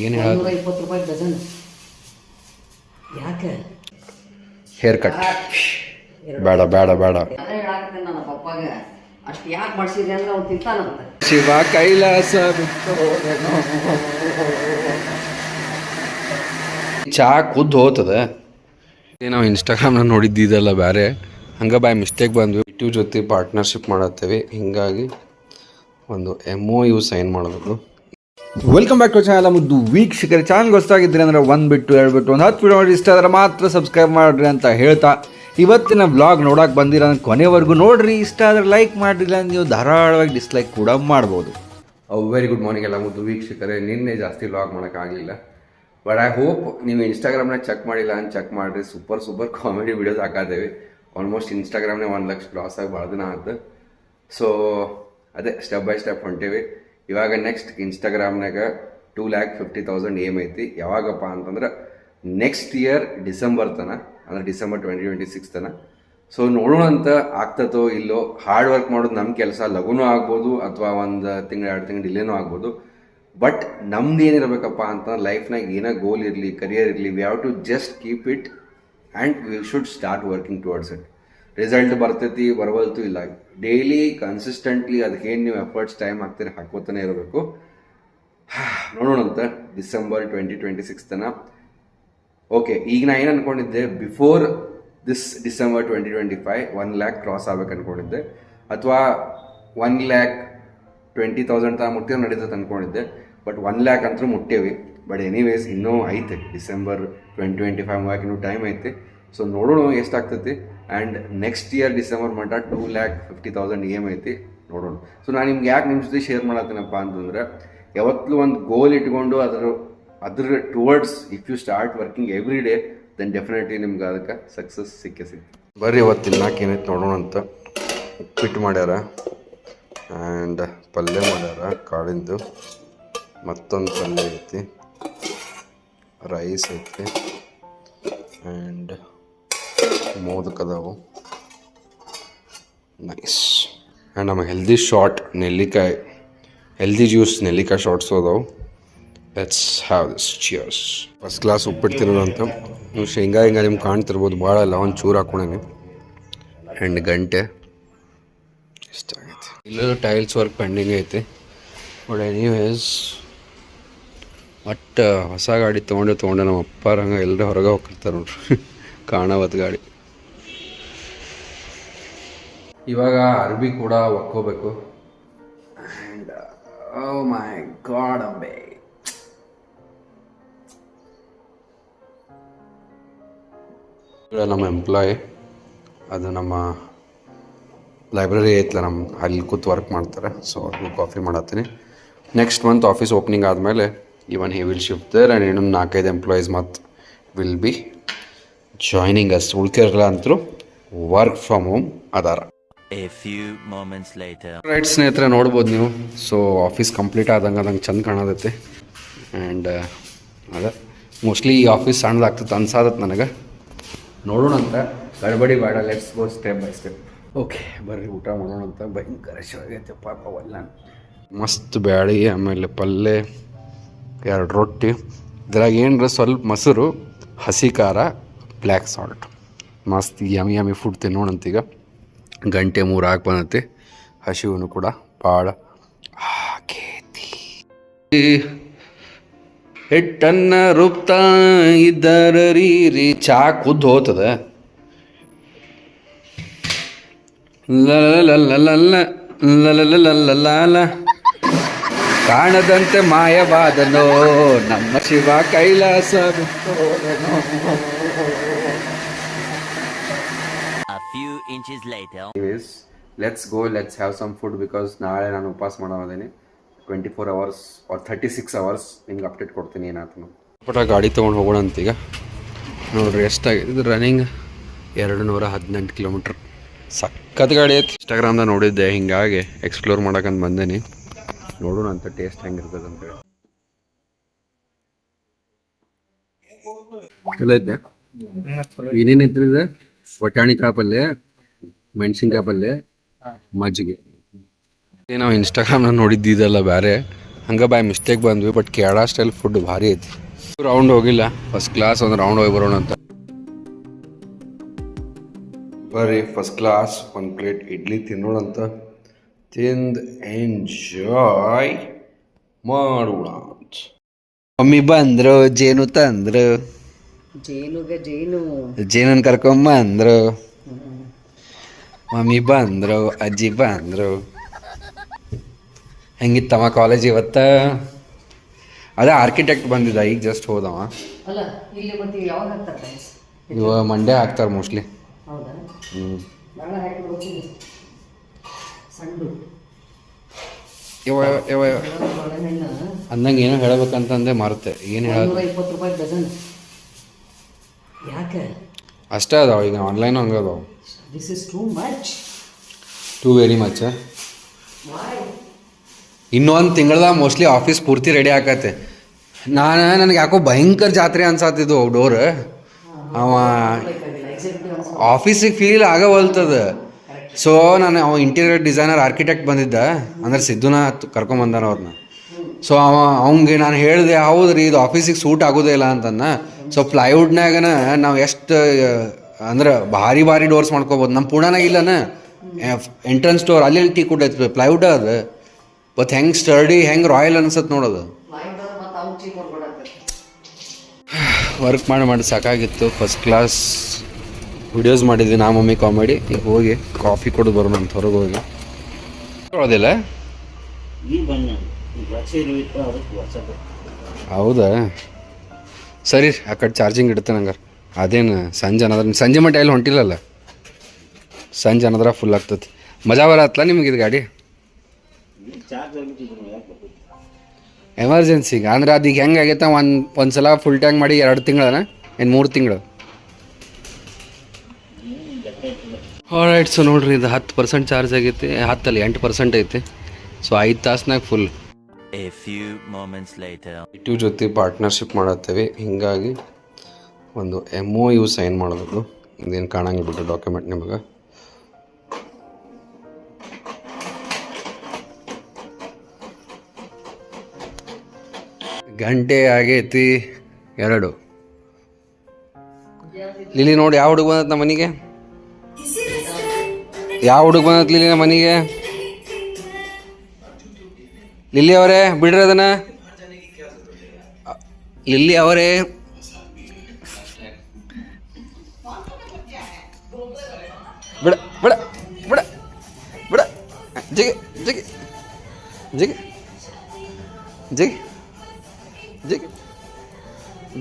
ಏನು ಹೇಳೋದು? 120 ರೂಪಾಯಿ ಡಜನ್. ಯಾಕೆ ಹೇರ್ ಕಟ್ ಬೇಡ ಬೇಡ ಬೇಡ. ಅದೇ ಹೇಳಾಕತ್ತೇನೆ ನನ್ನ ಪಪ್ಪಾಗ, ಅಷ್ಟು ಯಾಕೆ ಮಾಡಿಸಿದ್ರಿ ಅಂದ್ರೆ ಅವ್ನು ತಿಂತಾನಂತ. ಶಿವ ಕೈಲಾಸ ಚಾ ಕುದ್ದು ಹೋಗ್ತದ. ನಾವು ಇನ್ಸ್ಟಾಗ್ರಾಮ್ನಾಗ ನೋಡಿದ್ದಿದ್ದಲ್ಲ ಬೇರೆ, ಹಂಗೆ ಬೈ ಮಿಸ್ಟೇಕ್ ಬಂದ್ವಿ. ಯೂಟ್ಯೂಬ್ ಜೊತೆ ಪಾರ್ಟ್ನರ್ಶಿಪ್ ಮಾಡತ್ತೇವೆ, ಹಿಂಗಾಗಿ ಒಂದು MOU ಸೈನ್ ಮಾಡಬೇಕು. Welcome back to channel. ಮುದ್ದು ವೀಕ್ಷಕರ, ಚಾನಲ್ಗೆ ಹೊಸದಾಗಿದ್ದರೆ ಅಂದರೆ ಒಂದು ಬಿಟ್ಟು 2 ಬಿಟ್ಟು 10 ವಿಡಿಯೋ ನೋಡಿ ಇಷ್ಟ ಆದರೆ ಮಾತ್ರ ಸಬ್ಸ್ಕ್ರೈಬ್ ಮಾಡಿರಿ ಅಂತ ಹೇಳ್ತಾ, ಇವತ್ತಿನ ವ್ಲಾಗ್ ನೋಡೋಕೆ ಬಂದಿರೋ ಕೊನೆವರೆಗೂ ನೋಡಿರಿ. ಇಷ್ಟ ಆದರೆ ಲೈಕ್ ಮಾಡಿಲ್ಲ, ನೀವು ಧಾರಾಳವಾಗಿ ಡಿಸ್ಲೈಕ್ ಕೂಡ ಮಾಡ್ಬೋದು. ವೆರಿ ಗುಡ್ ಮಾರ್ನಿಂಗ್ ಎಲ್ಲ ಮುದ್ದು ವೀಕ್ಷಕರೇ. ನಿನ್ನೆ ಜಾಸ್ತಿ ವ್ಲಾಗ್ ಮಾಡೋಕ್ಕಾಗಲಿಲ್ಲ, ಬಟ್ ಐ ಹೋಪ್ ನೀವು ಇನ್ಸ್ಟಾಗ್ರಾಮ್ನಾಗ ಚೆಕ್ ಮಾಡಿಲ್ಲ ಅಂತ ಚೆಕ್ ಮಾಡಿರಿ. ಸೂಪರ್ ಕಾಮಿಡಿ ವೀಡಿಯೋಸ್ ಹಾಕಿದ್ದೇವೆ. ಆಲ್ಮೋಸ್ಟ್ ಇನ್ಸ್ಟಾಗ್ರಾಮ್ನೇ 1 ಲಕ್ಷ ಕ್ರಾಸ್ ಆಗಿ ಭಾಳ ದಿನ ಆಯ್ತು. ಸೊ ಅದೇ ಸ್ಟೆಪ್ ಬೈ ಸ್ಟೆಪ್ ಹೊಂಟೇವಿ. ಇವಾಗ ನೆಕ್ಸ್ಟ್ ಇನ್ಸ್ಟಾಗ್ರಾಮ್ನಾಗ 2,50,000 ಏಮ್ ಐತಿ. ಯಾವಾಗಪ್ಪ ಅಂತಂದ್ರೆ ನೆಕ್ಸ್ಟ್ ಇಯರ್ ಡಿಸೆಂಬರ್ ತನ, ಅಂದರೆ ಡಿಸೆಂಬರ್ 2026 ತನ. ಸೊ ನೋಡೋಣ ಅಂತ ಆಗ್ತದೋ ಇಲ್ಲೋ. ಹಾರ್ಡ್ ವರ್ಕ್ ಮಾಡೋದು ನಮ್ಮ ಕೆಲಸ, ಲಘುನೂ ಆಗ್ಬೋದು ಅಥವಾ 1 ತಿಂಗಳು 2 ತಿಂಗಳು ಡಿಲೇನೂ ಆಗ್ಬೋದು. ಬಟ್ ನಮ್ದು ಏನಿರಬೇಕಪ್ಪ ಅಂತಂದ್ರೆ ಲೈಫ್ನಾಗ ಏನೋ ಗೋಲ್ ಇರಲಿ, ಕರಿಯರ್ ಇರಲಿ, we have to just keep it and we should start working towards it. Result ಬರ್ತೈತಿ ಬರವಲ್ತು ಇಲ್ಲ, ಡೈಲಿ ಕನ್ಸಿಸ್ಟೆಂಟ್ಲಿ ಅದಕ್ಕೇನು ನೀವು ಎಫರ್ಟ್ಸ್ ಟೈಮ್ ಹಾಕ್ತೀರಿ ಹಾಕೋತಾನೆ ಇರಬೇಕು. ನೋಡೋಣ ಅಂತ ಡಿಸೆಂಬರ್ 2026 ತನ. ಓಕೆ, ಈಗ ನಾ ಏನು ಅಂದ್ಕೊಂಡಿದ್ದೆ, before this December 2025 1 lac cross ಆಗ್ಬೇಕು ಅಂದ್ಕೊಂಡಿದ್ದೆ, ಅಥವಾ 1,20,000 ತನಕ ಮುಟ್ಟಿದ್ರೆ ನಡೀತದೆ ಅಂದ್ಕೊಂಡಿದ್ದೆ. ಬಟ್ 1 ಲ್ಯಾಕ್ ಅಂತೂ ಮುಟ್ಟೇವಿ. ಬಟ್ ಎನಿವೇಸ್ ಇನ್ನೂ ಐತೆ, ಡಿಸೆಂಬರ್ 2025 ಮುಗಾಕ ಇನ್ನೂ ಟೈಮ್ ಐತೆ. ಸೊ ನೋಡೋಣ ಎಷ್ಟಾಗ್ತೈತಿ. ಆ್ಯಂಡ್ ನೆಕ್ಸ್ಟ್ ಇಯರ್ ಡಿಸೆಂಬರ್ ಮಟ್ಟ 2,50,000 ಏಮ್ ಐತಿ, ನೋಡೋಣ. ಸೊ ನಾನು ನಿಮ್ಗೆ ಯಾಕೆ ನಿಮ್ಮ ಜೊತೆ ಶೇರ್ ಮಾಡತ್ತೀನಪ್ಪ ಅಂತಂದ್ರೆ, ಯಾವತ್ತೂ ಒಂದು ಗೋಲ್ ಇಟ್ಕೊಂಡು ಅದ್ರ towards if you start working every day, then definitely ನಿಮ್ಗೆ ಅದಕ್ಕೆ ಸಕ್ಸಸ್ ಸಿಕ್ಕೇ. ಬರ್ರಿ ಇವತ್ತು ತಿನ್ನಕ್ಕೆ ಏನೈತೆ ನೋಡೋಣ ಅಂತ. ಉಪ್ಪಿಟ್ಟು ಮಾಡ್ಯಾರ ಆ್ಯಂಡ್ ಪಲ್ಯ ಮಾಡ್ಯಾರ ಕಾಳಿಂದು, ಮತ್ತೊಂದು ಪಲ್ಯ ಐತಿ, ರೈಸ್ ಐತಿ ಆ್ಯಂಡ್ ಮೋದಕ ಅದಾವು. ನೈಸ್. ಆ್ಯಂಡ್ ನಮಗೆ ಹೆಲ್ದಿ ಶಾರ್ಟ್ ನೆಲ್ಲಿಕಾಯಿ, ಹೆಲ್ದಿ ಜ್ಯೂಸ್ ನೆಲ್ಲಿಕಾಯಿ ಶಾರ್ಟ್ಸು ಅದಾವು. Let's have this. Cheers. First class ಉಪ್ಪಿಟ್ಟು ತಿನ್ನೋದಂತ. ನೀವು ಶೇಂಗಾ ನಿಮ್ಗೆ ಕಾಣ್ತಿರ್ಬೋದು, ಭಾಳ ಅಲ್ಲ, ಒಂದು ಚೂರು ಹಾಕೊಂಡಂಗೆ. ಆ್ಯಂಡ್ ಗಂಟೆ ಇಷ್ಟ ಆಗೈತೆ. ಇಲ್ಲೂ ಟೈಲ್ಸ್ ವರ್ಕ್ ಪೆಂಡಿಂಗ್ ಐತಿ. ಬಟ್ ಎನಿವೇಸ್ ಒಟ್ಟು ಹೊಸ ಗಾಡಿ ತೊಗೊಂಡೆ ನಮ್ಮ ಅಪ್ಪಾರ ಹಂಗೆ ಎಲ್ಲರೂ ಹೊರಗೆ ಹೋಗಿರ್ತಾರೆ ನೋಡ್ರಿ, ಕಾಣವತ್ತು ಗಾಡಿ. ಇವಾಗ ಅರ್ಬಿ ಕೂಡ ಒಕ್ಕೋಬೇಕು. And oh my god Ambe, ನಮ್ಮ ಎಂಪ್ಲಾಯಿ, ಅದು ನಮ್ಮ ಲೈಬ್ರರಿ ಐತಲ್ಲ, ನಮ್ಮ ಅಲ್ಲಿ ಕೂತು ವರ್ಕ್ ಮಾಡ್ತಾರೆ. ಸೊ ಅವ್ರಿಗೂ ಕಾಫಿ ಮಾಡತ್ತೀನಿ. ನೆಕ್ಸ್ಟ್ ಮಂತ್ ಆಫೀಸ್ ಓಪನಿಂಗ್ ಆದಮೇಲೆ even he will shift there and ಇನ್ನೊಂದು 4-5 ಎಂಪ್ಲಾಯೀಸ್ ಮತ್ತು ವಿಲ್ ಬಿ ಜಾಯ್ನಿಂಗ್ ಅಸ್. ಉಳ್ಕಿರಲ್ಲ ಅಂತರೂ ವರ್ಕ್ ಫ್ರಮ್ ಹೋಮ್ ಅದಾರ. ರೈಟ್ ಸ್ನೇಹಿತರೆ, ನೋಡ್ಬೋದು ನೀವು. ಸೊ ಆಫೀಸ್ ಕಂಪ್ಲೀಟ್ ಆದಂಗೆ ಚಂದ ಕಾಣತೈತೆ. ಆ್ಯಂಡ್ ಅದೇ ಮೋಸ್ಟ್ಲಿ ಈ ಆಫೀಸ್ ಸಣ್ಣದಾಗ್ತದೆ ಅನ್ಸಾದತ್ತೆ ನನಗೆ. ನೋಡೋಣ ಅಂತ, ಗಡ್ಬಡಿ ಬೇಡ, let's go step by step. Okay ಬರ್ರಿ ಊಟ ಮಾಡೋಣ ಅಂತ. ಭಯಂಕರ ಶಾಗೈತೆ ಪಾಪ ಒಲ್ಲ. ಮಸ್ತ್ ಬ್ಯಾಳಿ, ಆಮೇಲೆ ಪಲ್ಯ, 2 ರೊಟ್ಟಿ, ಇದ್ರಾಗ ಏನರ ಸ್ವಲ್ಪ ಮೊಸರು, ಹಸಿ ಖಾರ, ಬ್ಲ್ಯಾಕ್ ಸಾಲ್ಟ್. ಮಸ್ತ್ ಯಮಿ ಫುಡ್ ತಿನ್ನೋಣಂತೀಗ. ಗಂಟೆ 3 ಆಗಿ ಬಂದೈತಿ. ಹಸಿವು ಕೂಡ ಭಾಳ ಆಗೈತಿ. ಹಿಟ್ಟನ್ನ ರುಬ್ತಾ ಇದ್ದರ ರೀ ಚಾ ಕುದ್ದು ಹೋಗ್ತದ. ಲಲ ಕಾಣದಂತೆ ಮಾಯವಾದನೋ ನಮ್ಮ ಶಿವ ಕೈಲಾಸ ಬಿಟ್ಟೋದನೋ. Let's go, let's have some food because ನಾಳೆ ನಾನು ಉಪವಾಸ ಮಾಡೋದೇನೆ. 24 hours or 36 hours ನಿಮ್ಗೆ ಅಪ್ಡೇಟ್ ಕೊಡ್ತೀನಿ ಏನಾಯ್ತು. ಬಟ್ ಗಾಡಿ ತೊಗೊಂಡು ಹೋಗೋಣ ಅಂತೀಗ. ನೋಡ್ರಿ ಎಷ್ಟಾಗಿದೆ ಇದು ರನ್ನಿಂಗ್, 218 ಕಿಲೋಮೀಟ್ರ್. ಸಖತ್ ಗಾಡಿ ಐತಿ. ಇನ್ಸ್ಟಾಗ್ರಾಮ್ದಾಗ ನೋಡಿದ್ದೆ, ಹಿಂಗಾಗಿ ಎಕ್ಸ್ಪ್ಲೋರ್ ಮಾಡೋಕಂತ ಬಂದೇನಿ. ನೋಡೋಣ ಅಂತ ಟೇಸ್ಟ್ ಹೆಂಗಿರ್ತದೆ ಅಂತೇಳಿ. ಎಲ್ಲ ಐತೆ. ಏನೇನು ಐತ್ರಿ? ಬಟಾಣಿ ಕಾಳು ಪಲ್ಯ, ಮೆಣಸಿನ್ಕಾಯಿ ಪಲ್ಯ, ಮಜ್ಜಿಗೆ. ನಾವು ಇನ್ಸ್ಟಾಗ್ರಾಮ್ನಾಗ ನೋಡಿದ್ದಿದ್ದಲ್ಲ ಬೇರೆ, ಹಂಗೆ ಬೈ ಮಿಸ್ಟೇಕ್ ಬಂದ್ವಿ. ಬಟ್ ಕೇರಳ ಸ್ಟೈಲ್ ಫುಡ್ ಭಾರಿ ಐತಿ. ರೌಂಡ್ ಹೋಗಿಲ್ಲ, ಫಸ್ಟ್ ಕ್ಲಾಸ್ ಒಂದು ರೌಂಡ್ ಹೋಗಿ ಬರೋಣ ಅಂತ. ಬರ್ರಿ ಫಸ್ಟ್ ಕ್ಲಾಸ್ ಒಂದು ಪ್ಲೇಟ್ ಇಡ್ಲಿ ತಿನ್ನೋಣಂತ. ತಿಂದು ಎಂಜಾಯ್ ಮಾಡೋಣ. ಮಮ್ಮಿ ಬಂದ್ರು, ಜೇನು ತಂದ್ರು, ಜೇನನ್ ಕರ್ಕೊಂಬಂದ್ರು. ಮಮ್ಮಿ ಬಂದ್ರು, ಅಜ್ಜಿ ಬಂದ್ರು. ಹೆಂಗಿತ್ತಮ್ಮ ಕಾಲೇಜ್ ಇವತ್ತ? ಅದೇ ಆರ್ಕಿಟೆಕ್ಟ್ ಬಂದಿದ್ದ, ಈಗ ಜಸ್ಟ್ ಹೋದವ. ಅಲ್ಲ ಇಲ್ಲಿ ಮತ್ತೆ ಯಾವಾಗ ಹಾಕ್ತಾರೆ? ಇವ ಮಂಡೇ ಹಾಕ್ತಾರೆ ಮೋಸ್ಟ್ಲಿ. ಹೌದಾ? ನಾಳೆ ಹಾಕಿ ಸಣ್ಣ ಇವ ಇವ ಅಂದಂಗೆ ಏನೋ ಹೇಳ್ಬೇಕಂತಂದೆ ಮಾರುತ್ತೆ. ಏನು ಹೇಳ 20 ರೂಪಾಯಿ ಡಜನ್. ಯಾಕೆ ಅಷ್ಟೇ ಅದಾವ ಈಗ ಆನ್ಲೈನ್ ಹಂಗೆ ಅದಾವ. This is too much, two very much. ಇನ್ನೊಂದು ತಿಂಗಳದಾಗ ಮೋಸ್ಟ್ಲಿ ಆಫೀಸ್ ಪೂರ್ತಿ ರೆಡಿ ಆಕತ್ತೆ. ನನಗೆ ಯಾಕೋ ಭಯಂಕರ ಜಾತ್ರೆ ಅನ್ಸಾತಿದ್ದು ಡೋರ್. ಅವ ಆಫೀಸಿಗೆ ಫೀಲ್ ಆಗವಲ್ತದ. ಸೊ ನಾನು ಅವ ಇಂಟೀರಿಯರ್ ಡಿಸೈನರ್ ಆರ್ಕಿಟೆಕ್ಟ್ ಬಂದಿದ್ದ, ಅಂದ್ರೆ ಸಿದ್ದುನ ಕರ್ಕೊಂಬಂದಾನ ಅವ್ರನ್ನ. ಸೊ ಅವಂಗೆ ನಾನು ಹೇಳಿದೆ, ಹೌದ್ರಿ ಇದು ಆಫೀಸಿಗೆ ಸೂಟ್ ಆಗೋದೇ ಇಲ್ಲ ಅಂತನ್ನ. ಸೊ ಪ್ಲೈವುಡ್ನಾಗನ ನಾವು ಎಷ್ಟು ಅಂದ್ರೆ ಭಾರಿ ಭಾರಿ ಡೋರ್ಸ್ ಮಾಡ್ಕೋಬೋದು. ನಮ್ಮ ಪುಣಾನಾಗ ಇಲ್ಲನ ಎಂಟ್ರೆನ್ಸ್ ಡೋರ್ ಅಲ್ಲಿ ಟೀ ಕುಡ್ ಐತೆ ಪ್ಲೈವುಡ್ ಅದು. ಬಟ್ ಹೆಂಗೆ ಸ್ಟರ್ಡಿ ಹೆಂಗೆ ರಾಯಲ್ ಅನ್ಸತ್ತೆ ನೋಡೋದು. ವರ್ಕ್ ಮಾಡಿ ಸಾಕಾಗಿತ್ತು. ಫಸ್ಟ್ ಕ್ಲಾಸ್ ವಿಡಿಯೋಸ್ ಮಾಡಿದ್ವಿ ನಾ ಮಮ್ಮಿ ಕಾಮಿಡಿ. ಈಗ ಹೋಗಿ ಕಾಫಿ ಕೊಡೋದು ಬರೋಣ ಅಂತ ಹೊರಗೆ ಹೋಗಿ. ನೋಡೋದಿಲ್ಲ? ಹೌದಾ, ಸರಿ ಆ ಕಡೆ ಚಾರ್ಜಿಂಗ್ ಇಡ್ತೇನೆ ಹಂಗಾರೆ. ಅದೇನು ಸಂಜೆ ಅನ್ನೋದ್ರ ಸಂಜೆ ಮಟ್ಟ ಎಲ್ಲಿ ಹೊಂಟಿಲ್ಲಲ್ಲ, ಸಂಜೆ ಅನ್ನೋದ್ರ ಫುಲ್ ಆಗ್ತೈತಿ. ಮಜಾ ಬರತ್ತಲ್ಲ ನಿಮ್ಗೆ ಇದು ಗಾಡಿ? ಎಮರ್ಜೆನ್ಸಿಗೆ ಅಂದ್ರೆ ಅದು ಈಗ ಹೆಂಗೆ ಆಗೈತೆ, ಒಂದು ಸಲ ಫುಲ್ ಟ್ಯಾಂಕ್ ಮಾಡಿ 2 ತಿಂಗಳನ ಏನು 3 ತಿಂಗಳು? ಆಲ್ರೈಟ್. ಸೊ ನೋಡ್ರಿ, ಇದು 10% ಚಾರ್ಜ್ ಆಗೈತಿ. 10 ಅಲ್ಲ 8% ಐತಿ. So 5 ತಾಸ್ನಾಗ full. ಇಟ್ಯೂ ಜೊತೆ ಪಾರ್ಟ್ನರ್ಶಿಪ್ ಮಾಡತ್ತೇವೆ, ಹೀಗಾಗಿ ಒಂದು MOU ಸೈನ್ ಮಾಡೋದು. ಇದೇನು ಕಾಣಂಗಿಲ್ಲ ಬಿಟ್ಟು ಡಾಕ್ಯುಮೆಂಟ್ ನಿಮಗೆ. ಗಂಟೆ ಆಗೈತಿ 2. ಲಿಲಿ ನೋಡಿ ಯಾವ ಹುಡುಗ ಬಂದತ್ ನಮ್ಮ ಮನೆಗೆ? ಯಾವ ಹುಡುಗ ಬಂದತ್ ಲಿಲಿ ನಮ್ಮ ಮನೆಗೆ? ಲಿಲ್ಲಿ ಅವರೇ ಬಿಡ್ರಿ ಅದನ್ನ. ಲಿಲ್ಲಿ ಅವರೇ ಬಿಡ ಬಿಡ ಬಿಡ ಬಿಡ. ಜಿಗಿ ಜಿಗಿ ಜಿಗಿ ಜಿಗಿ ಜಿಗಿ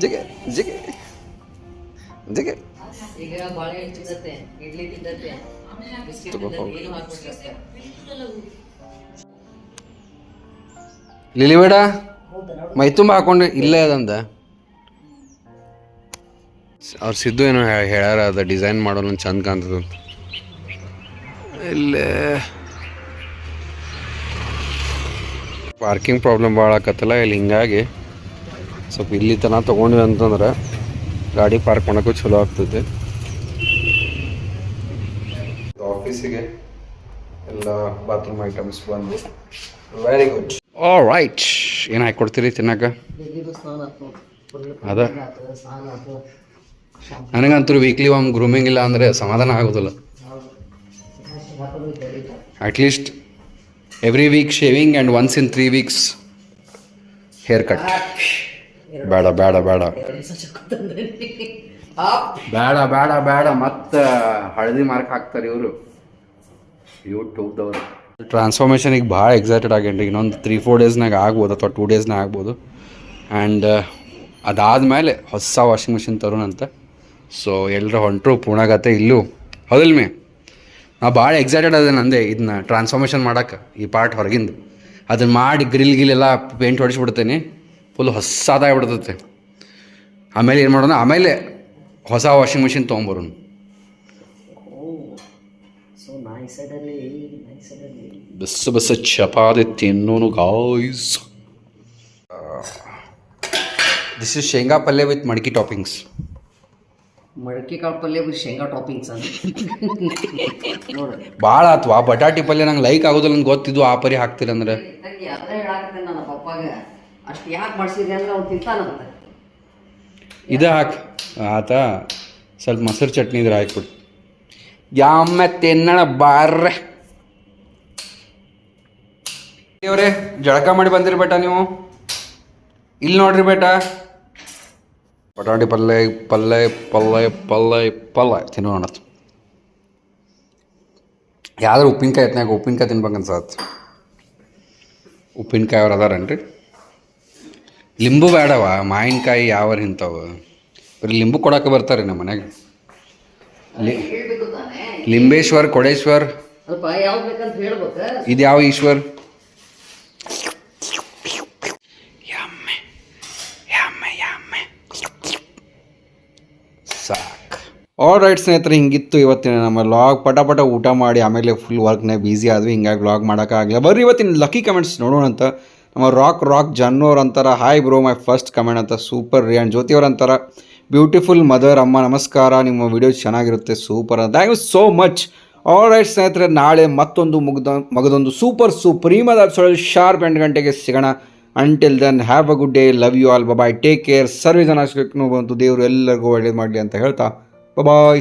ಜಿಗಿ ಜಿಗಿ ಜಿಗಿ. ಈಗ ಬಾಳೆಹಣ್ಣು ತಿನ್ನತ್ತೆ, ಇಡ್ಲಿ ತಿನ್ನತ್ತೆ, ಬಿಸ್ಕಿಟ್ ತಿನ್ನತ್ತೆ, ಏನು ಹಾಕ್ಬಿಟ್ರೆ ಲಿಲಿ ಬೇಡ ಮೈ ತುಂಬ ಹಾಕೊಂಡು ಇಲ್ಲೇ ಅದಂದ. ಅವ್ರು ಸಿದ್ದು ಏನೋ ಹೇಳ್ಯಾರ, ಅದು ಡಿಸೈನ್ ಮಾಡೋಲ್ಲ ಚಂದ ಕಾಣ್ತದ. ಇಲ್ಲೇ ಪಾರ್ಕಿಂಗ್ ಪ್ರಾಬ್ಲಮ್ ಭಾಳ ಆಕತ್ತಲ್ಲ ಇಲ್ಲಿ, ಹಿಂಗಾಗಿ ಸ್ವಲ್ಪ ಇಲ್ಲಿ ತನಕ ತೊಗೊಂಡ್ವಿ ಅಂತಂದ್ರೆ ಗಾಡಿ ಪಾರ್ಕ್ ಮಾಡೋಕ್ಕೂ ಚಲೋ ಆಗ್ತೈತೆ. ಆಫೀಸಿಗೆ ಎಲ್ಲ ಬಾತ್ರೂಮ್ ಐಟಮ್ಸ್ ಬಂದು ವೆರಿ ಗುಡ್. ರೈಟ್. ಏನು ಹಾಕ್ಕೊಡ್ತೀರಿ ತಿನ್ನಕ? ಅದ ನನಗಂತೂ ವೀಕ್ಲಿ ಒಮ್ಮೆ ಗ್ರೂಮಿಂಗ್ ಇಲ್ಲ ಅಂದರೆ ಸಮಾಧಾನ ಆಗೋದಿಲ್ಲ. At least every week shaving and once in 3 weeks hair cut. ಬೇಡ ಬೇಡ ಬೇಡ ಬೇಡ ಬೇಡ ಬೇಡ. ಮತ್ತು ಹಳದಿ ಮಾರ್ಕ್ ಹಾಕ್ತಾರೆ ಇವರು ಯೂಟ್ಯೂಬ್ದವರು. ಟ್ರಾನ್ಸ್ಫಾರ್ಮೇಷನಿಗೆ ಭಾಳ ಎಕ್ಸೈಟೆಡ್ ಆಗೇನ್ರಿ. ಇನ್ನೊಂದು 3-4 ಡೇಸ್ನಾಗ ಆಗ್ಬೋದು ಅಥವಾ 2 ಡೇಸ್ನಾಗ ಆಗ್ಬೋದು. ಆ್ಯಂಡ್ ಅದಾದಮೇಲೆ ಹೊಸ ವಾಷಿಂಗ್ ಮಿಷಿನ್ ತರೋಣಂತ. ಸೊ ಎಲ್ಲರೂ ಹೊಂಟರು ಪೂರ್ಣಾಗತ್ತೆ ಇಲ್ಲೂ, ಹೌದಿಲ್ಲ ಮೇ? ನಾ ಭಾಳ ಎಕ್ಸೈಟೆಡ್ ಅದೇ ನಂದೆ ಇದನ್ನ ಟ್ರಾನ್ಸ್ಫಾರ್ಮೇಷನ್ ಮಾಡೋಕೆ. ಈ ಪಾರ್ಟ್ ಹೊರಗಿಂದು ಅದನ್ನು ಮಾಡಿ ಗ್ರಿಲ್ಗಿಲೆಲ್ಲ ಪೇಂಟ್ ಹೊಡಿಸ್ಬಿಡ್ತೇನೆ, ಫುಲ್ ಹೊಸದಾಗಿಬಿಡ್ತೈತೆ. ಆಮೇಲೆ ಏನು ಮಾಡೋಣ, ಆಮೇಲೆ ಹೊಸ ವಾಷಿಂಗ್ ಮಿಷಿನ್ ತೊಗೊಂಬರೋಣ. ಬಸ್ ಬಸ್ ಚಪಾತಿ ತಿನ್ನೋನು ಗಾಯ್ಸ್. ದಿಸ್ ಇಸ್ ಶೇಂಗಾ ಪಲ್ಯ ವಿತ್ ಮಡಕಿ ಟಾಪಿಂಗ್ಸ್. ಮಡಕೆ ಕಾಳು ಪಲ್ಯ ಬಿಟ್ಟು ಶೇಂಗಾ ಟಾಪಿಂಗ್ಸ್ ಅಂತ ಭಾಳ ಆತು. ಆ ಬಟಾಟಿ ಪಲ್ಯ ನಂಗೆ ಲೈಕ್ ಆಗೋದಿಲ್ಲ ಅಂತ ಗೊತ್ತಿದ್ದು, ಆ ಪರಿ ಹಾಕ್ತೀರಂದ್ರೆ ಅದನ್ನೇ ಹೇಳಾಕತ್ತೇನೆ ನನ್ನ ಪಪ್ಪ ಪಪ್ಪಾಗ ಅಷ್ಟು ಯಾಕೆ ಮಾಡಿಸಿದೆ ಅಂದ್ರೆ ಅವ್ನು ತಿಂತಾನಂತ. ಇದು ಹಾಕಿ ಆತ ಸ್ವಲ್ಪ ಮೊಸರು ಚಟ್ನಿ ಇದ್ರೆ ಹಾಕ್ಬಿಟ್ಟು ಯಾಮ ತಿನ್ನಣ ಬಾರ್ರೆ. ದೇವ್ರೆ ಜಳಕ ಮಾಡಿ ಬಂದಿರಿ ಬೇಟ ನೀವು. ಇಲ್ಲಿ ನೋಡ್ರಿ ಬೇಟ, ಬಟಾಟಿ ಪಲ್ಯ ಪಲ್ಯ ಪಲ್ಯ ಪಲ್ಯ ಪಲ್ಯ ತಿನ್ನೋಣ. ಯಾವ್ದಾರು ಉಪ್ಪಿನಕಾಯಿ ಎತ್ನಾಗ ಉಪ್ಪಿನಕಾಯಿ ತಿನ್ಬೇಕನ್ಸತ್. ಉಪ್ಪಿನಕಾಯಿ ಅವ್ರು ಅದಾರನ್ರಿ? ಲಿಂಬು ಬೇಡವ, ಮಾವಿನಕಾಯಿ ಯಾವ್ರು ಇಂಥವು ಬರೀ ಲಿಂಬು ಕೊಡಕ್ಕೆ ಬರ್ತಾರೆ ನಮ್ಮ ಮನೆಗೆ. ಹೇಳ್ಬೇಕು ತಾನೇ ಲಿಂಬೇಶ್ವರ್, ಕೊಡೇಶ್ವರ್, ಸ್ವಲ್ಪ ಯಾವ್ದು ಬೇಕಂತ ಹೇಳ್ಬೇಕು. ಇದು ಯಾವ ಈಶ್ವರ್? ಸಾಕು. ಆಲ್ ರೈಟ್ ಸ್ನೇಹಿತರೆ, ಹಿಂಗಿತ್ತು ಇವತ್ತಿನ ನಮ್ಮ ಲಾಗ್. ಪಟ ಊಟ ಮಾಡಿ ಆಮೇಲೆ ಫುಲ್ ವರ್ಕ್ನಾಗ ಬ್ಯುಸಿ ಆದ್ವಿ, ಹಿಂಗಾಗಿ ವ್ಲಾಗ್ ಮಾಡೋಕ್ಕಾಗಲಿಲ್ಲ. ಬರ್ರಿ ಇವತ್ತಿನ ಲಕ್ಕಿ ಕಮೆಂಟ್ಸ್ ನೋಡೋಣ ಅಂತ. ನಮ್ಮ ರಾಕ್ ಜನ್ನೋರ್ ಅಂತಾರ, hi bro my first comment ಅಂತ, ಸೂಪರ್ ರೀ. ಆ್ಯಂಡ್ ಜ್ಯೋತಿ ಅವ್ರು ಅಂತಾರ, ಬ್ಯೂಟಿಫುಲ್ ಮದರ್ ಅಮ್ಮ ನಮಸ್ಕಾರ, ನಿಮ್ಮ ವಿಡಿಯೋ ಚೆನ್ನಾಗಿರುತ್ತೆ ಸೂಪರ್ ಅಂತ. Thank you so much. All right ಸ್ನೇಹಿತರೆ, ನಾಳೆ ಮತ್ತೊಂದು ಮಗದೊಂದು ಸುಪ್ರೀಮದ ಎಪಿಸೋಡಲ್ಲಿ ಶಾರ್ಪ್ 8 ಗಂಟೆಗೆ ಸಿಗೋಣ. Until then have a good day, love you all, bye, take care. ಸರ್ವೇ ಜನ ಬಂತು, ದೇವರು ಎಲ್ಲರಿಗೂ ಒಳ್ಳೇದು ಮಾಡಲಿ ಅಂತ ಹೇಳ್ತಾ ಬಾಯ್.